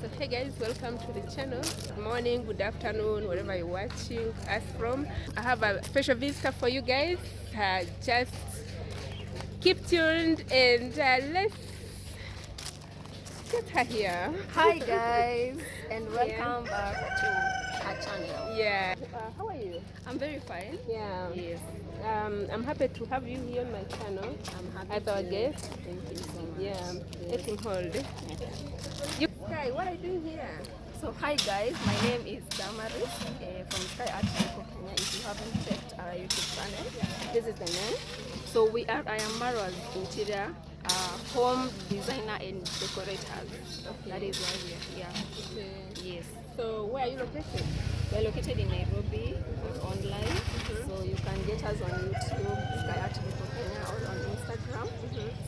So hey guys, welcome to the channel. Good morning, good afternoon, wherever you're watching us from. I have a special visitor for you guys. Just keep tuned and let's get her here. Hi guys, and welcome back to our channel. Yeah. How are you? I'm very fine. Yeah. Yes. I'm happy to have you here on my channel. I'm happy as our to. guest. Thank you so much. Yeah. Yes. Let him hold. You Sky, what are you doing here? So hi guys, my name is Damaris from Sky Art Deco Kenya. If you haven't checked our YouTube channel, this is the name. So we are I am Marwa's interior home designer and decorators. Okay. That is why we are here. Okay. Yes. So where are you located? We are located in Nairobi online. So you can get us on YouTube, Sky Art Deco Kenya, or on Instagram,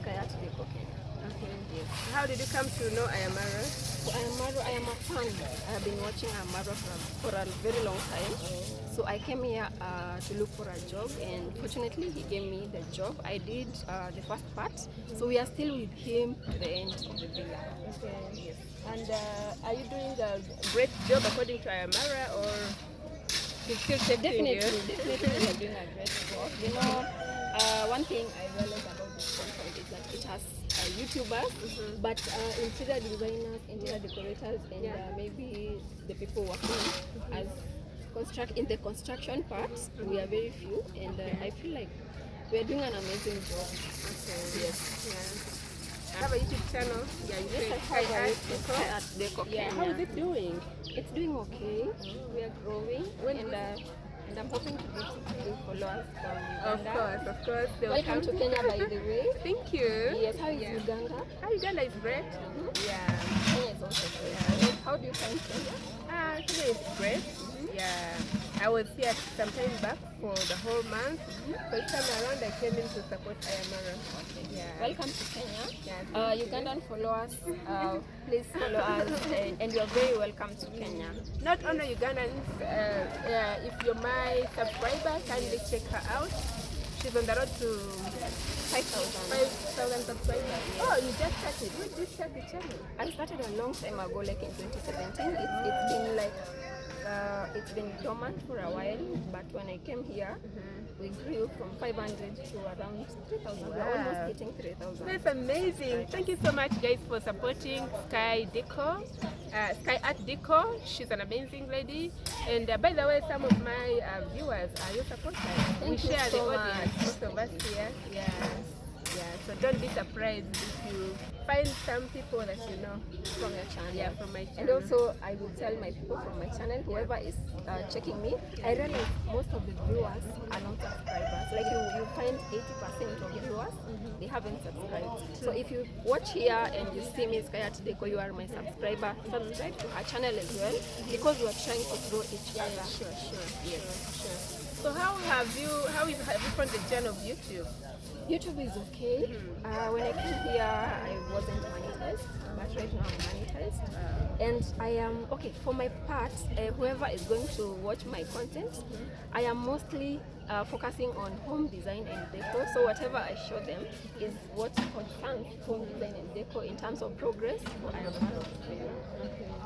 Sky Art Deco Kenya. Okay. Yes. How did you come to know Ayamara? So I am a fan. I have been watching Amara for a very long time. So I came here to look for a job, and fortunately he gave me the job. I did the first part, so we are still with him to the end of the video. Okay. Yes. And are you doing a great job according to Ayamara, or he's still checking you? Definitely we are doing a great job. You know, one thing I realized about this content is that it has YouTubers, but interior designers, interior decorators, and maybe the people working as in the construction parts, we are very few, and I feel like we are doing an amazing job. Okay. Yes. Yeah. I have a YouTube channel. Yeah, you Yes, say I have a Sky Sky Art Deco Yeah. Kenya. How is it doing? It's doing okay. We are growing, When and I'm hoping to get a few followers from Of Uganda. course. They will Welcome to come. Kenya, by the way. Thank you. Yes, how is Uganda? Uganda is great. Yeah. Kenya is also great. How do you find Kenya? Kenya is great. Yeah. I was here some time back for the whole month. First time around, I came in to support Ayamara. Yeah. Welcome to Kenya. Yeah. Ugandan followers, please follow us, and you're very welcome to Kenya. Not only Ugandans, if you're my subscriber, kindly check her out. She's on the road to 5,000 subscribers. Oh, you just started. When did you start the channel? I started a long time ago, like in 2017. It's been like it's been dormant for a while, but when I came here, we grew from 500 to around 3,000. We're almost hitting 3,000. That's amazing. Thank you so much, guys, for supporting Sky Deco, Sky Art Deco. She's an amazing lady. And by the way, some of my viewers are your supporters. Thank we you share so the audience, much. most of us here. Yeah, so don't be surprised if you find some people that you know From your channel. Yeah, from my channel. And also, I will tell my people from my channel, whoever is checking me, I realize most of the viewers are not subscribers. Like you find 80% of the viewers, they haven't subscribed. So if you watch here and you see me, Sky Art Deco, you are my subscriber, subscribe to her channel as well, because we are trying to grow each other. Sure. Yes. So how have you found the journey of YouTube? YouTube is okay. When I came here, I wasn't monetized, but right now I'm monetized. And I am, okay, for my part, whoever is going to watch my content, I am mostly focusing on home design and deco. So whatever I show them is what concerns home design and deco in terms of progress. I am part of it.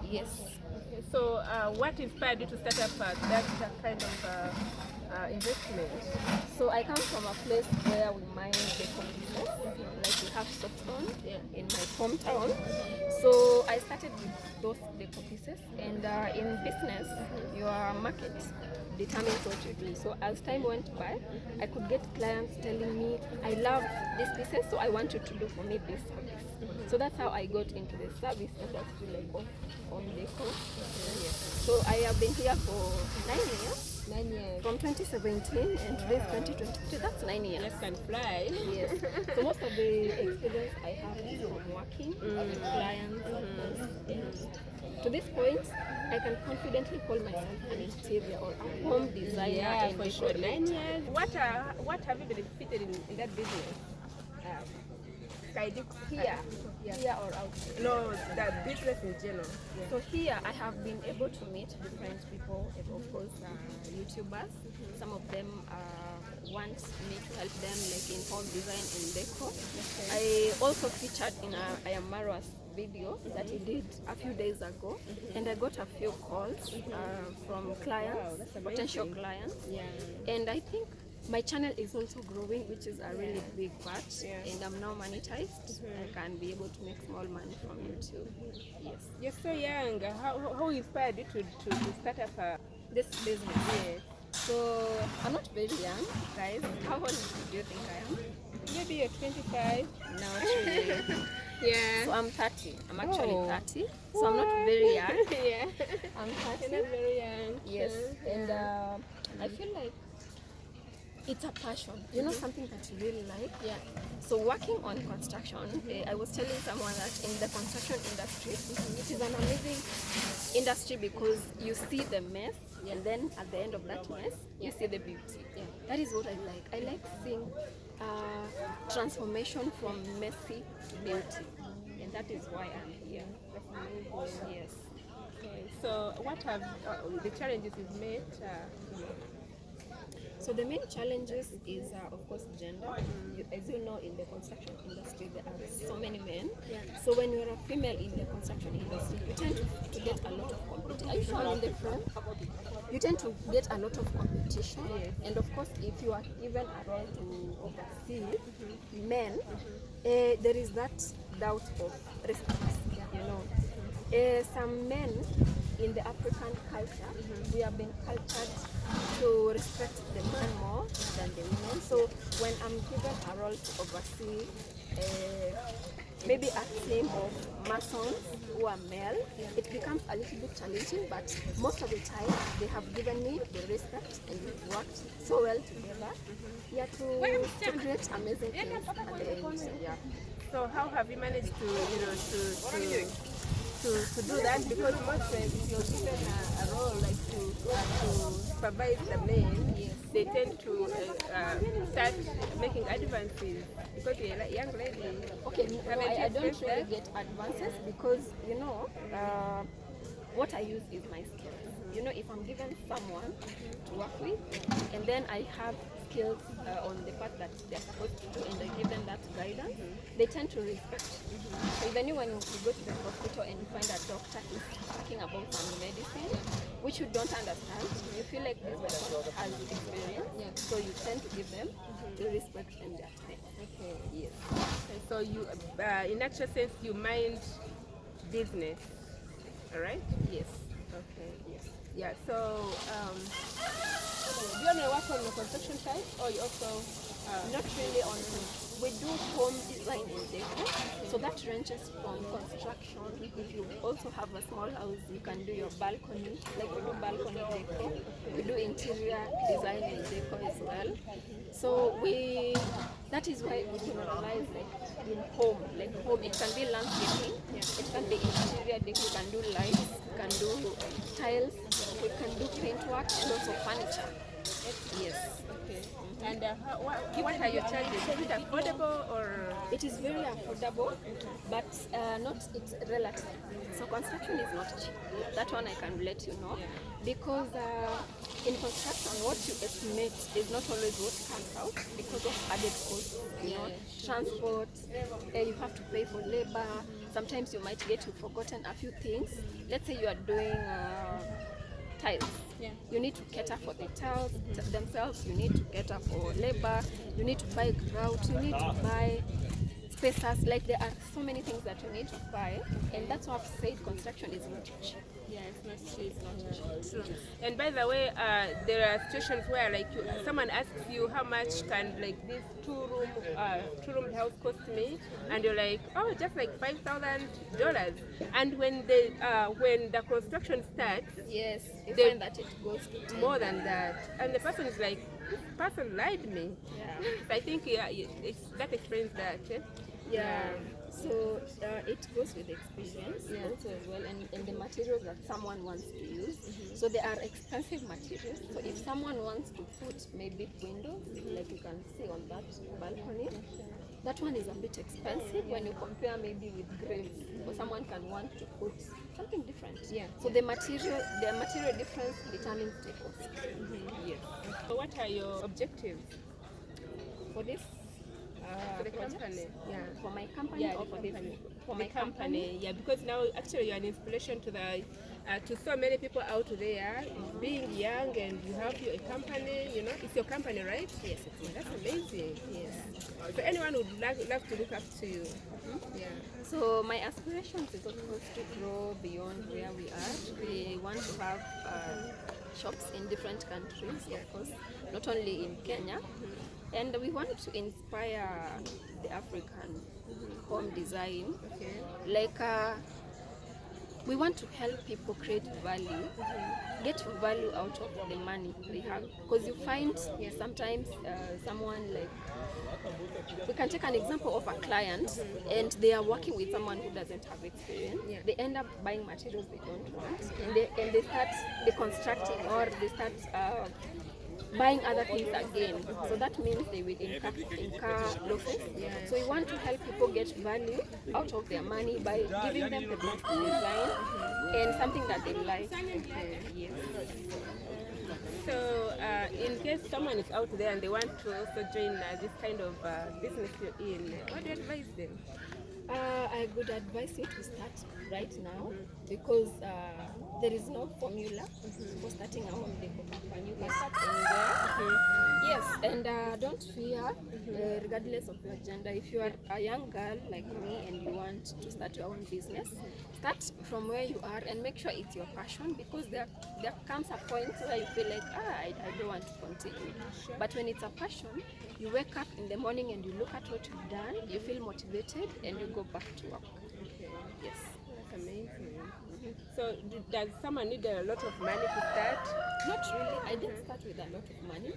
Yes. Okay, so what inspired you to start up that kind of investment? So I come from a place where we mine deco pieces, like we have softstone in my hometown. So I started with those deco pieces, and in business, your market determines what you do. So as time went by, I could get clients telling me, I love these pieces, so I want you to do for me this for this. So that's how I got into the service industry, like of home deco. So I have been here for 9 years. 9 years. From 2017 and today's 2022, that's 9 years. Yes, can fly. Yes. So most of the experience I have is from working with clients. And to this point, I can confidently call myself an interior or a home designer. Yeah, and for sure. 9 decorator. years. What have you benefited in that business? Here or outside. No, the business in general. So here I have been able to meet different people, and of course YouTubers. Some of them want me to help them like in home design and deco. I also featured in Ayamara's video that he did a few days ago, and I got a few calls from clients, potential clients, and I think my channel is also growing, which is a really big part, and I'm now monetized. I can be able to make small money from YouTube. Yes. You're so young. How inspired you to start up This business. yes. So I'm not very young, guys. How old do you think I am? Maybe you're 25. Not really. Yeah. So I'm 30. I'm actually Oh. 30. So I'm not very young. Yeah. I'm 30. You're not very young. Yes. And I feel like it's a passion. You know, something that you really like. Yeah. So working on construction, I was telling someone that in the construction industry, it is an amazing industry because you see the mess, and then at the end of that mess, you see the beauty. That is what I like. I like seeing transformation from messy to beauty, and that is why I'm here. Yes. Okay. So what have the challenges you've met? So the main challenges is, of course, gender. As you know, in the construction industry, there are so many men. So when you're a female in the construction industry, you tend to get a lot of competition. Are you sure in the front? You tend to get a lot of competition. And of course, if you are given a role to oversee men, there is that doubt of respect. You know, some men in the African culture, we have been cultured to respect the man more than the women. So when I'm given a role to oversee maybe a team of masons who are male, it becomes a little bit challenging, but most of the time they have given me the respect and we've worked so well together to create amazing things at the end. Yeah. So how have you managed to to do that? Because most times if you're given a role like to supervise the men, they tend to start making advances because you're a young lady. Okay, no, I don't really get advances because, you know, what I use is my skills. You know, if I'm given someone to work with, and then I have skills on the part that they're supposed to do, and I give them that guidance, they tend to respect. So even when you go to the hospital and you find a doctor is talking about some medicine, which you don't understand, you feel like this person has experience, so you tend to give them the respect and their time. Okay. Yes. And so you, in actual sense, you mind business, all right? Yes. Okay. Yes. Yeah. So, do you only work on the construction side, or you also? Not really on. We do home design and decor, so that ranges from construction. If you also have a small house, you can do your balcony, like we do balcony decor. We do interior design and decor as well. So that is why we generalize like in home, it can be landscaping, it can be interior decor, you can do lights, you can do tiles, we can do paintwork and also furniture. Yes. Okay. And what are your charges? Is it affordable or? It is very affordable, but it's relative. So construction is not cheap. That one I can let you know, because in construction, what you estimate is not always what comes out because of added costs. You know, transport. You have to pay for labor. Sometimes you might get forgotten a few things. Let's say you are doing tiles. You need to cater for the tiles themselves, you need to cater for labor, you need to buy grout, you need to buy spacers. Like there are so many things that you need to buy, and that's why I've said construction is not cheap. Yeah, it's not cheap. It's not cheap. True. And by the way, there are situations where like someone asks you how much can like this two-room house cost me, and you're like, oh, just like $5,000. And when the construction starts, yes, you they find that it goes to more than that, and the person is like, this person lied me. Yeah. So I think that explains that. Yeah. So it goes with experience also as well, and the materials that someone wants to use. So there are expensive materials. So if someone wants to put maybe windows, like you can see on that balcony, that one is a bit expensive when you compare maybe with grills. Or someone can want to put something different. So the material difference determines the cost. Yes. So what are your objectives For this for the company? Yeah. For my company or for this? For my company. Yeah, because now actually you're an inspiration to the to so many people out there. Being young and you have your company, you know, it's your company, right? Yes, it's Yeah, my that's company. amazing. Yes. So anyone would love to look up to you. Yeah. So my aspirations is of course to grow beyond where we are. We want to have shops in different countries, of course, not only in Kenya. And we want to inspire the African home design. Okay. Like we want to help people create value, get value out of the money they have. Because you find sometimes someone like, we can take an example of a client and they are working with someone who doesn't have experience. Yeah. They end up buying materials they don't want, and they start deconstructing, or they start buying other things again. So that means they will incur losses. So we want to help people get value out of their money by giving them the best design and something that they like. Yes. So in case someone is out there and they want to also join this kind of business you're in, what do you advise them? I would advise you to start right now because there is no formula for starting a home decor company. You can start anywhere. Yes, and don't fear, regardless of your gender. If you are a young girl like me and you want to start your own business, start from where you are and make sure it's your passion, because there comes a point where you feel like, I don't want to continue. But when it's a passion, you wake up in the morning and you look at what you've done, you feel motivated, and you go back to work. Yes. That's amazing. So does someone need a lot of money to start? Not really. I didn't start with a lot of money.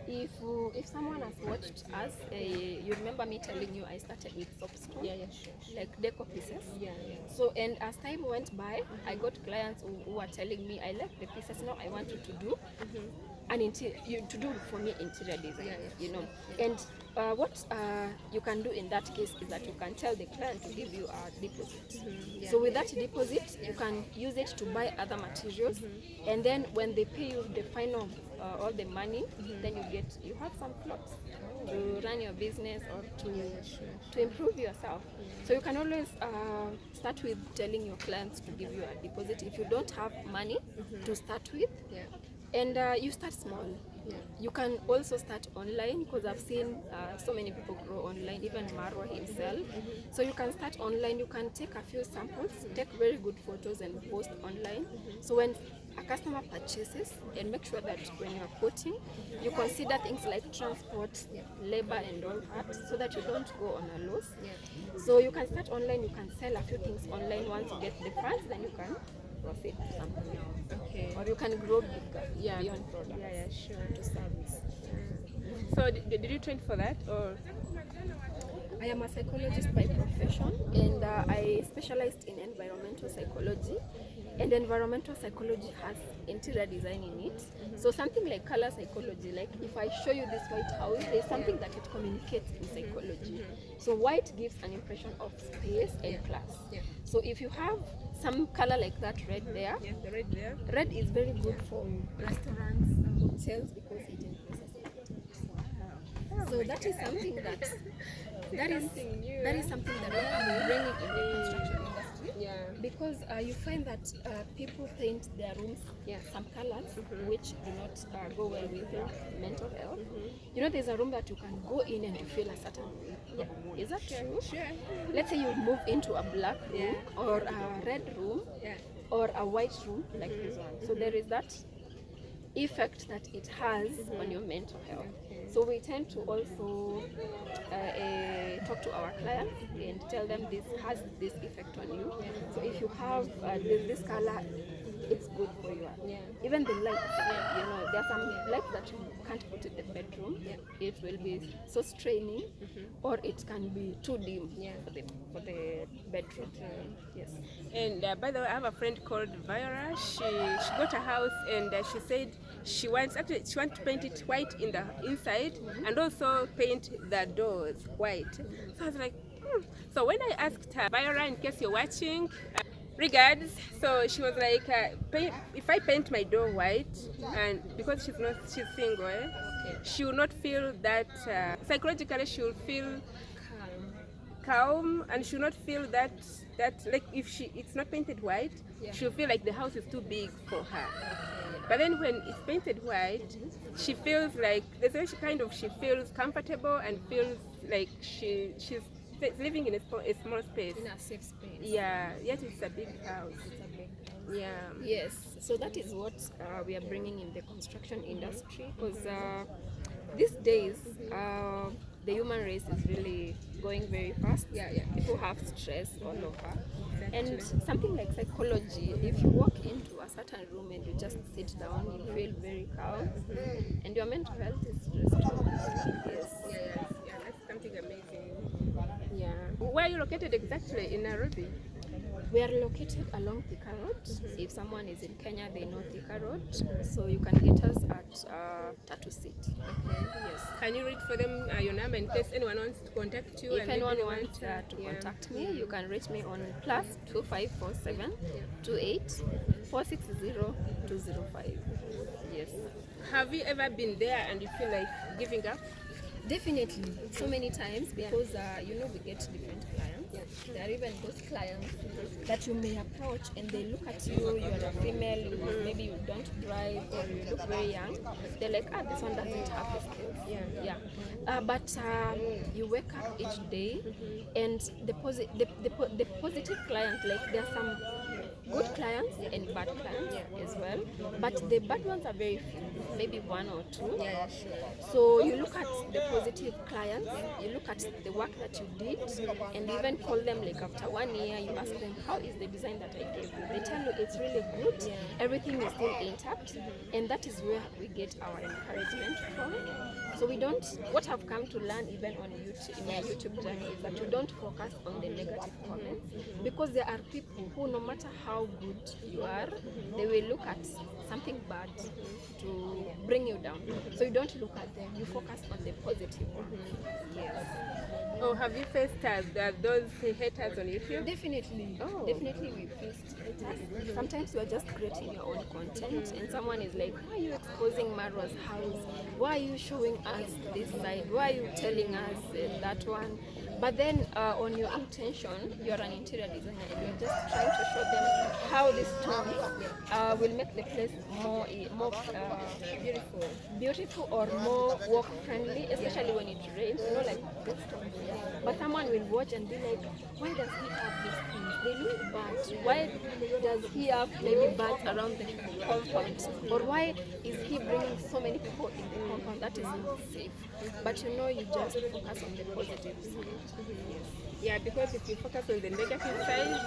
If someone has watched us, you remember me telling you I started with soapstone, Sure. like deco pieces. Yeah. So, and as time went by, I got clients who were telling me, I like the pieces, now I want you to do to do for me interior design, you know. And what you can do in that case is that you can tell the client to give you a deposit. So with that deposit, you can use it to buy other materials, and then when they pay you the final all the money, then you have some plots to run your business or to improve yourself. So you can always start with telling your clients to give you a deposit if you don't have money to start with. And you start small. You can also start online, because I've seen so many people grow online, even Marwa himself. So you can start online, you can take a few samples, take very good photos and post online. So when a customer purchases, and make sure that when you are quoting, you consider things like transport, labor and all that, so that you don't go on a loss. So you can start online, you can sell a few things online. Once you get the funds, then you can profit something else. Okay. Or you can grow bigger beyond products. Sure. To service. So did you train for that, or? I am a psychologist by profession, and I specialized in environmental psychology. And environmental psychology has interior design in it. So something like color psychology, like if I show you this white house, there's something that it communicates in psychology. So white gives an impression of space and class. So if you have some color like that red there, The red there. red is very good for restaurants, hotels, because it impresses people. So that is something that is something that we are bringing in the construction industry. Because you find that people paint their rooms some colors which do not go well with their mental health. You know, there's a room that you can go in and you feel a certain way. Is that true? Sure. Let's say you move into a black room or a red room or a white room like this one. So there is that effect that it has on your mental health. So we tend to also talk to our clients and tell them this has this effect on you. So if you have this color, it's good for you. Even the lights, you know, there are some lights that you can't put in the bedroom. It will be so straining, or it can be too dim for the bedroom. Yes. And by the way, I have a friend called Viola. She got a house, and she said she wants to paint it white in the inside and also paint the doors white. So I was like, So when I asked her, Viola, in case you're watching, regards. So she was like, if I paint my door white, and because she's single, she will not feel that psychologically she will feel calm, and she'll not feel that like if it's not painted white, she'll feel like the house is too big for her. But then when it's painted white, she feels like she feels comfortable and feels like she's living in a small space. In a safe space. Yeah, yet it's a big house. It's a big house. Yeah. Yes, so that is what we are bringing in the construction industry, because these days the human race is really going very fast. People have stress all over. And something like psychology, if you walk into a certain room and you just sit down, you feel very calm, and your mental health is restored. Yes. Yeah, that's something amazing. Yeah. Where are you located exactly in Nairobi? We are located along Thika Road. If someone is in Kenya, they know Thika Road. So you can get us at Tattoo City. Okay. Yes. Can you read for them your number in case anyone wants to contact you? If anyone wants to contact me, you can reach me on +2547 28 460 205. Yes. Have you ever been there and you feel like giving up? Definitely, so many times, because we get different clients. There are even those clients that you may approach and they look at you, you are a female, maybe you don't drive or you look very young. They're like, this one doesn't have the skills. But you wake up each day, and the positive clients, like there are some good clients and bad clients as well, but the bad ones are very few, maybe one or two. So you look at the positive clients, you look at the work that you did, and even call them like after 1 year, you ask them, how is the design that I gave you? They tell you it's really good, everything is still intact, and that is where we get our encouragement from. So we don't, what I've come to learn even on YouTube, in my YouTube journey, is that you don't focus on the negative comments, because there are people who, no matter how good you are, they will look at something bad to bring you down. So you don't look at them, you focus on the positive one. Yes. Oh, have you faced those haters on YouTube? Definitely. Oh. Definitely we faced haters. Sometimes you are just creating your own content and someone is like, why are you exposing Marwa's house? Why are you showing us this side? Why are you telling us that one? But then on your intention, you're an interior designer and you're just trying to show them how this tones will make the place more beautiful or more walk friendly, especially when it rains, like this tones. But someone will watch and be like, why does he have these things? They look bad. Why does he have maybe birds around the compound? Or why is he bringing so many people in the compound? That is not safe. But you just focus on the positives. Yeah, because if you focus on the negative side,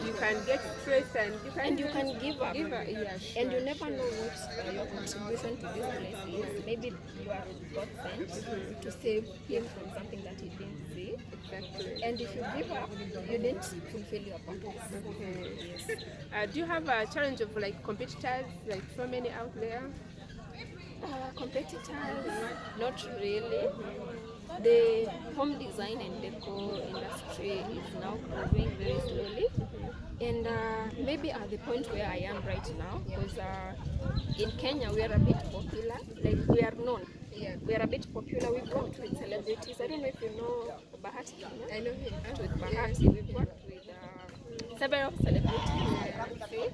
you can get stressed and you can give up. Yeah, sure, and you never know what your contribution to this place is. Maybe you are God sent to save him from something that he didn't see. Exactly. And if you give up, you didn't fulfill your purpose. Okay. Yes. Do you have a challenge of like competitors, like so many out there? Competitors, not really. The home design and deco industry is now growing very slowly, and maybe at the point where I am right now, because in Kenya we are a bit popular, like we are known. We are a bit popular. We've worked with celebrities. I don't know if you know Bahati. I know him. With Bahati, we've worked with several celebrities,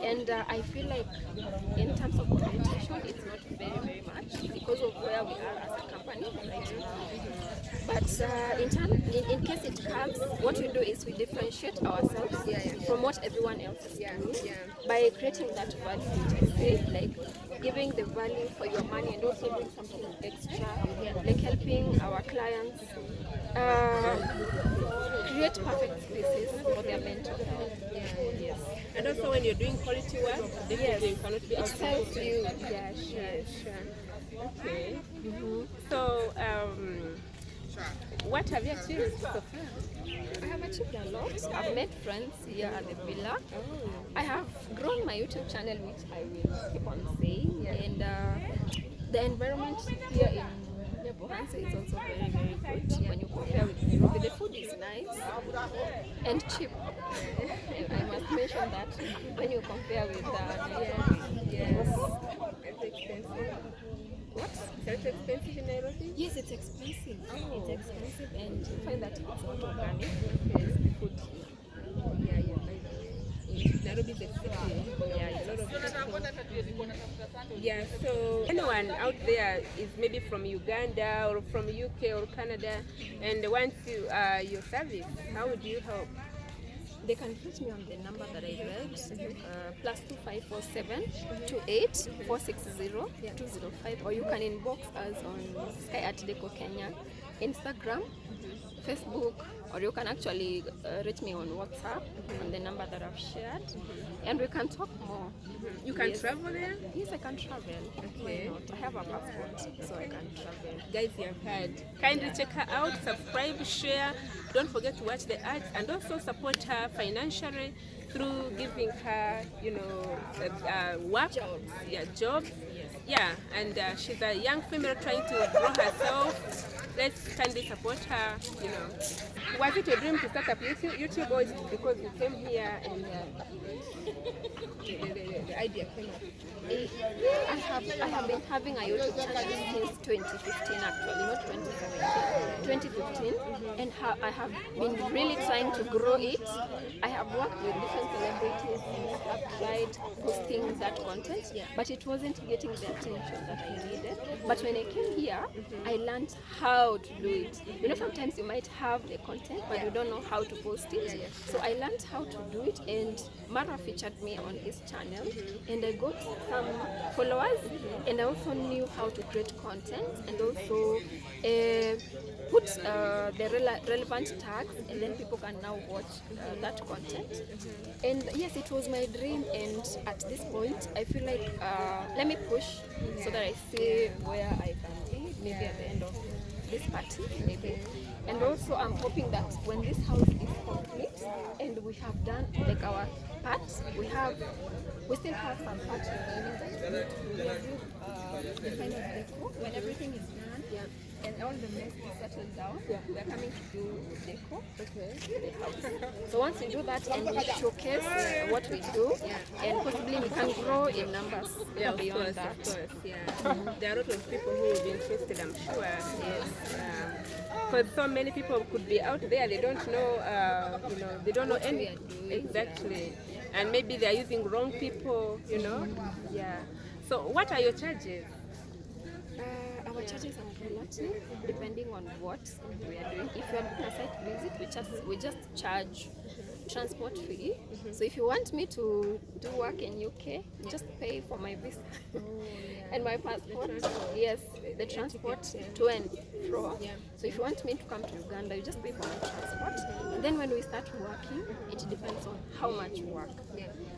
and I feel like in terms of competition, it's not very, very much because of where we are as a company right now. But in case it comes, what we do is we differentiate ourselves from what everyone else is doing by creating that value, which I say, like giving the value for your money and also doing something extra, like helping our clients create perfect spaces for their mental health. Yes. And also when you're doing quality work, definitely you cannot be it helps you. Yeah, sure. Okay. So, what have you achieved so far? I have achieved a lot. I've met friends here at the villa. I have grown my YouTube channel, which I will keep on saying. And the environment here in Bohanse is also very, very good when you compare with Nairobi. The food is nice and cheap. I must mention that when you compare with Nairobi. Yes. It's expensive. What? Is that expensive in Nairobi? Yes, it's expensive. Oh. It's expensive, and you find that it's not organic. Okay. It's the food. Yeah, yeah, by the way. Nairobi is a city. Yeah, A lot of people. Yeah, so anyone out there is maybe from Uganda or from UK or Canada and wants your service, how would you help? They can reach me on the number that I read, +2547 28 460 205, or you can inbox us on Sky Art Deco Kenya, Instagram, Facebook, or you can actually reach me on WhatsApp on the number that I've shared, and we can talk more. You can Yes. travel there? Yes, I can travel. Okay. Why not? I have a passport, so I can travel. Guys, you have heard. Kindly check her out, subscribe, share. Don't forget to watch the ads and also support her financially through giving her, work. Jobs. Yeah, jobs. Yeah, and she's a young female trying to grow herself. Let's kindly support her, Was it a dream to start up YouTube or is it because you came here and the idea came up? I have been having a YouTube channel since 2015, actually, not 2017. 2015, and I have been really trying to grow it. I have worked with different celebrities and have tried posting that content, but it wasn't getting the attention that I needed. But when I came here, I learned how to do it. Sometimes you might have the content, but you don't know how to post it. So I learned how to do it, and Mara featured me on his channel, and I got some followers, and I also knew how to create content and also put the relevant tags, and then people can now watch that content. And yes, it was my dream, and at this point I feel like let me push so that I see where I can be, maybe at the end of this party, maybe. And also I'm hoping that when this house is complete and we have done like our part, we still have some parts remaining that we need to do the kind of deco. When everything is done, and all the mess is settled down, we are coming to do deco. The house. So once we do that and we showcase what we do, and possibly we can grow in numbers beyond that. Of course, yeah. There are a lot of people who will be interested, I'm sure. Because so many people could be out there, they don't know, they don't know any exactly, and maybe they are using wrong people, Yeah. So, what are your charges? Our charges are relative depending on what we are doing. If you are doing a site visit, we just charge transport fee. So if you want me to do work in UK, just pay for my visa and my passport. Yes, the transport to and fro. So if you want me to come to Uganda, you just pay for my transport. And then when we start working, it depends on how much work.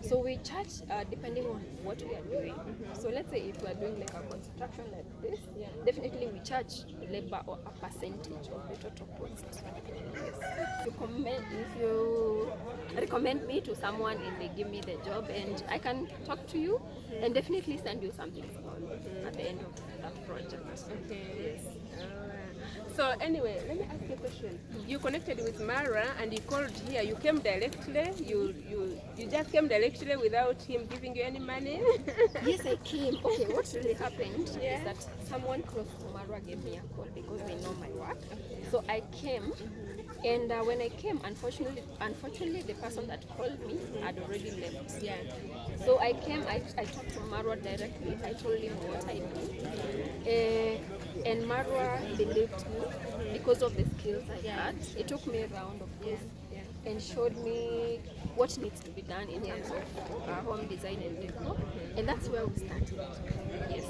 So we charge depending on what we are doing. So let's say if we are doing like a construction like this, definitely we charge labor or a percentage of the total cost. If you recommend me to someone and they give me the job, and I can talk to you and definitely send you something small at the end of that project. Okay. So anyway, let me ask you a question. You connected with Mara and you called here. You came directly. You just came directly without him giving you any money. Yes, I came. Okay, what really happened is that someone close to Mara gave me a call because they know my work. So I came. And when I came, unfortunately, the person that called me had already left. So I came, I talked to Marwa directly. I told him what I do. And Marwa believed me because of the skills I had. He took me around, of course, and showed me what needs to be done in terms of home design and deco. And that's where we started. Yes.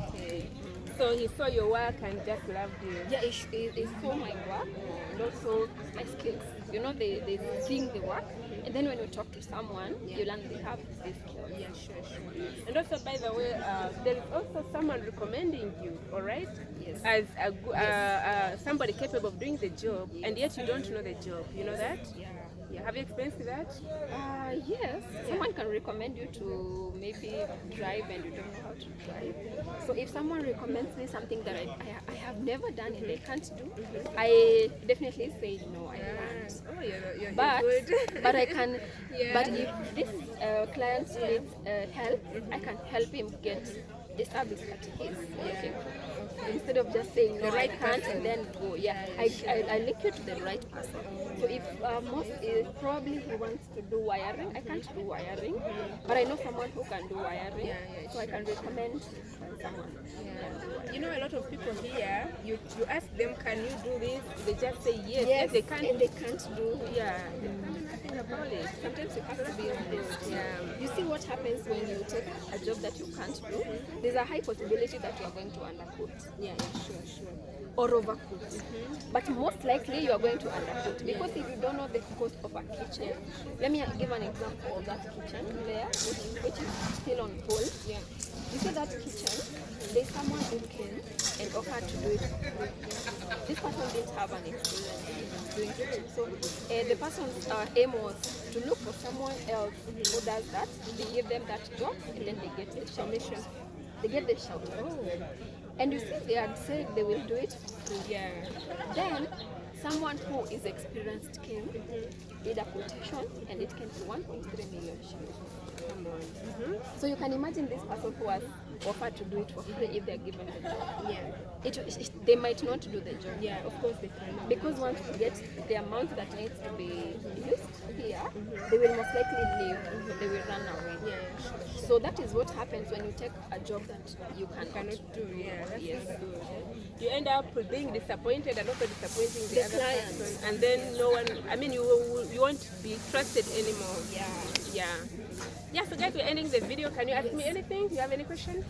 Okay. So he saw your work and just loved you. Yeah, he saw my work and also my skills. They seeing the work, and then when you talk to someone, you learn they have these skills. Yeah, sure. And also, by the way, there is also someone recommending you, all right? Yes. As somebody capable of doing the job, and yet you don't know the job. You know that? Yeah. Have you experienced that? Yes. Someone can recommend you to maybe drive and you don't know how to drive. So if someone recommends me something that I have never done and I can't do, I definitely say no, I can't. Oh, you're But good. but I can. But if this client needs help, I can help him get the service that he's looking for. Instead of just saying no, right I can't, person. and then go. Yeah, I link you to the right person. So if probably he wants to do wiring, I can't do wiring, but I know someone who can do wiring, so I can recommend someone. You know, a lot of people here, you ask them, can you do this? They just say yes. Yes, they can't. and they can't do. Yeah, they can't do nothing about it. Sometimes you have to be honest. Yeah. You see what happens when you take a job that you can't do? There's a high possibility that you are going to undercook. Yeah, sure. Or overcooked. But most likely you are going to undercook, because if you don't know the cost of a kitchen, let me give an example of that kitchen there, which is still on hold. Yeah. You see that kitchen, there's someone who came and offered to do it. This person didn't have an experience in doing kitchen, so the person's aim was to look for someone else who does that. They give them that job, and then they get the commission. They get the shout. And you see, they had said they will do it for free. Yeah. Then someone who is experienced came, did a quotation, and it came to 1.3 million shillings. Come on. So you can imagine this person who has offered to do it for free if they're given the job. Yeah. They might not do the job. Yeah, of course they can. Because once you get the amount that needs to be used here, they will most likely leave. They will run away. Yeah, sure. So that is what happens when you take a job that you cannot Cannot do. Yeah, that's Yes. not good. You end up being disappointed and also disappointing the The other client. person, and then no one. I mean, you won't be trusted anymore. Yeah. So guys, we're ending the video. Can you ask me anything? Do you have any questions?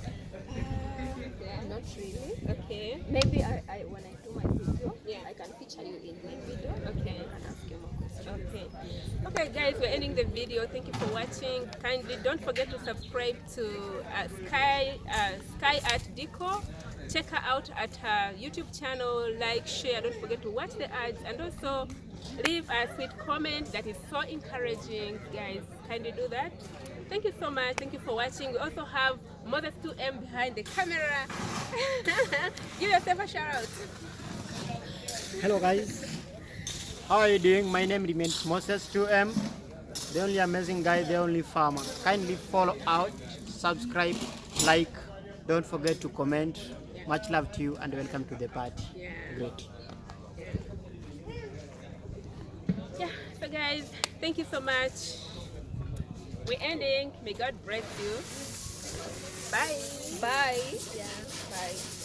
Not really. Okay. Maybe when I do my video, Yeah. I can feature you in my video. Okay. I can ask you more questions. Okay guys, we're ending the video. Thank you for watching. Kindly don't forget to subscribe to Sky Art Deco. Check her out at her YouTube channel. Like, share, don't forget to watch the ads, and also leave a sweet comment. That is so encouraging, guys. Kindly do that. Thank you so much. Thank you for watching. We also have Moses 2M behind the camera. Give yourself a shout out. Hello guys, how are you doing? My name remains Moses 2M, the only amazing guy, the only farmer. Kindly follow out, subscribe, like, don't forget to comment. Much love to you and welcome to the party. Yeah. Great. So guys, thank you so much. We're ending. May God bless you. Bye. Bye. Yeah. Bye.